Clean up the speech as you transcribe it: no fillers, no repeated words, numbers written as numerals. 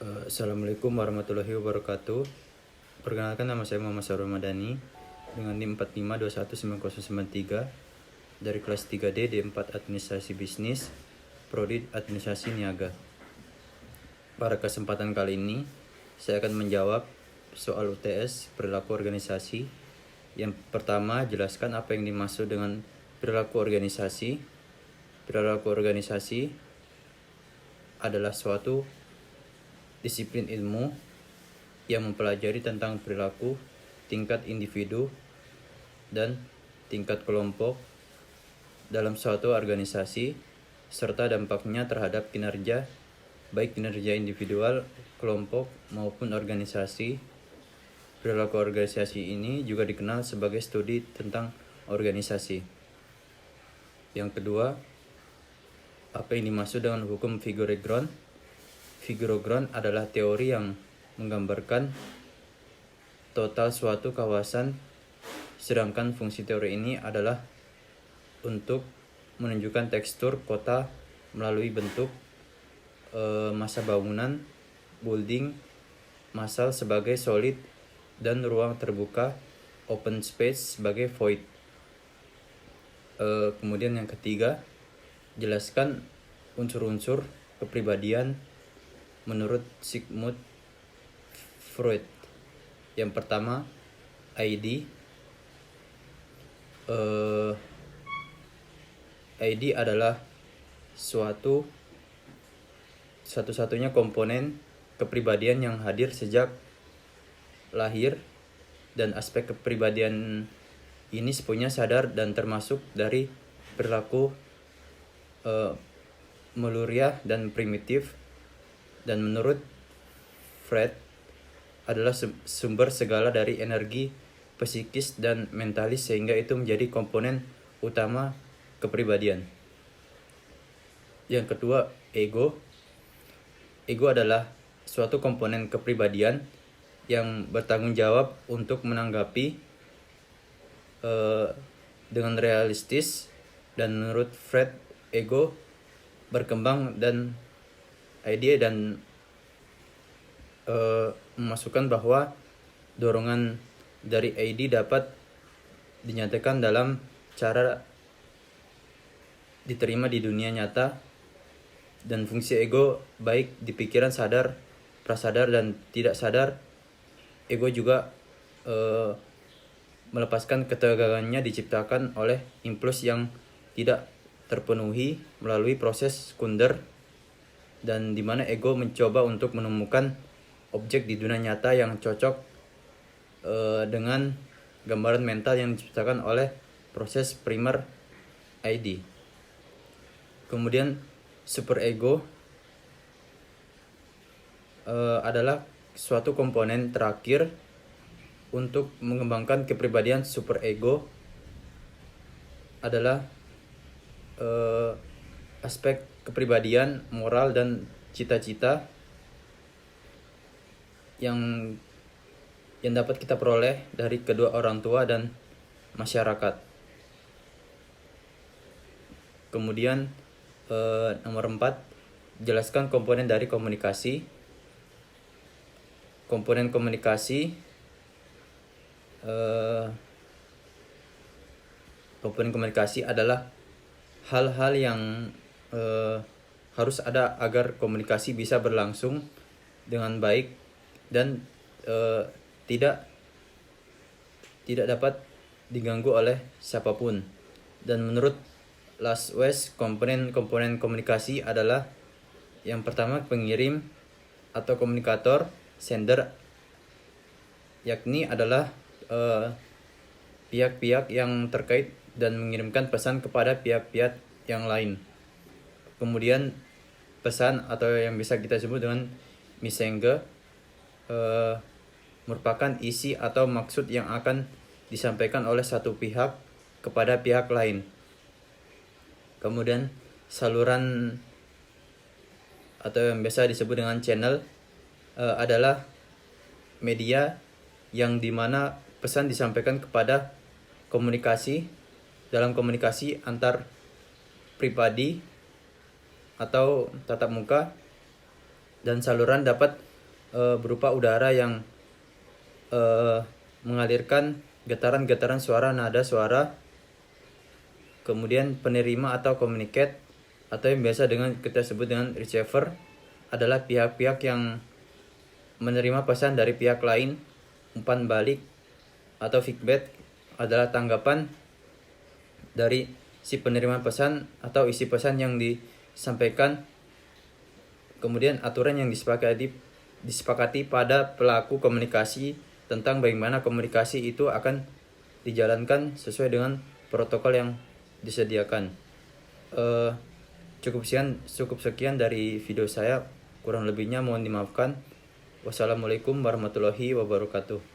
Assalamualaikum warahmatullahi wabarakatuh. Perkenalkan, nama saya Muhammad Sarul Madani dengan NIM 45219093 dari kelas 3D D4 Administrasi Bisnis, Prodi Administrasi Niaga. Pada kesempatan kali ini, saya akan menjawab soal UTS perilaku organisasi. Yang pertama, jelaskan apa yang dimaksud dengan perilaku organisasi. Perilaku organisasi adalah suatu disiplin ilmu yang mempelajari tentang perilaku tingkat individu dan tingkat kelompok dalam suatu organisasi serta dampaknya terhadap kinerja, baik kinerja individual, kelompok maupun organisasi. Perilaku organisasi ini juga dikenal sebagai studi tentang organisasi. Yang kedua, apa yang dimaksud dengan hukum Figure-Ground? Figure-Ground adalah teori yang menggambarkan total suatu kawasan, sedangkan fungsi teori ini adalah untuk menunjukkan tekstur kota melalui bentuk massa bangunan, building, massal sebagai solid, dan ruang terbuka, open space sebagai void. Kemudian yang ketiga, jelaskan unsur-unsur kepribadian menurut Sigmund Freud. Yang pertama, ID. ID adalah satu-satunya komponen kepribadian yang hadir sejak lahir, dan aspek kepribadian ini sepenuhnya sadar dan termasuk dari perilaku meluriah dan primitif, dan menurut Freud adalah sumber segala dari energi psikis dan mentalis, sehingga itu menjadi komponen utama kepribadian. Yang kedua, ego. Ego adalah suatu komponen kepribadian yang bertanggung jawab untuk menanggapi dengan realistis, dan menurut Freud ego berkembang dan ide dan memasukkan bahwa dorongan dari ID dapat dinyatakan dalam cara diterima di dunia nyata, dan fungsi ego baik di pikiran sadar, prasadar, dan tidak sadar. Ego juga melepaskan ketegangannya diciptakan oleh impuls yang tidak terpenuhi melalui proses sekunder, dan di mana ego mencoba untuk menemukan objek di dunia nyata yang cocok dengan gambaran mental yang diciptakan oleh proses primer ID. Kemudian superego adalah suatu komponen terakhir untuk mengembangkan kepribadian. Superego adalah aspek kepribadian, moral, dan cita-cita yang dapat kita peroleh dari kedua orang tua dan masyarakat. Kemudian nomor 4, jelaskan komponen dari komunikasi. Komponen komunikasi adalah hal-hal yang harus ada agar komunikasi bisa berlangsung dengan baik dan tidak dapat diganggu oleh siapapun. Dan menurut Laswes, komponen komunikasi adalah yang pertama, pengirim atau komunikator, sender, yakni adalah pihak-pihak yang terkait dan mengirimkan pesan kepada pihak-pihak yang lain. Kemudian pesan atau yang bisa kita sebut dengan messenger merupakan isi atau maksud yang akan disampaikan oleh satu pihak kepada pihak lain. Kemudian saluran atau yang biasa disebut dengan channel adalah media yang dimana pesan disampaikan kepada dalam komunikasi antar pribadi atau tatap muka, dan saluran dapat berupa udara yang mengalirkan getaran-getaran suara, nada suara. Kemudian penerima atau communicate atau yang biasa kita sebut dengan receiver adalah pihak-pihak yang menerima pesan dari pihak lain. Umpan balik atau feedback adalah tanggapan dari si penerima pesan atau isi pesan yang disampaikan. Kemudian aturan yang disepakati pada pelaku komunikasi tentang bagaimana komunikasi itu akan dijalankan sesuai dengan protokol yang disediakan. Cukup sekian dari video saya, kurang lebihnya mohon dimaafkan. Wassalamualaikum warahmatullahi wabarakatuh.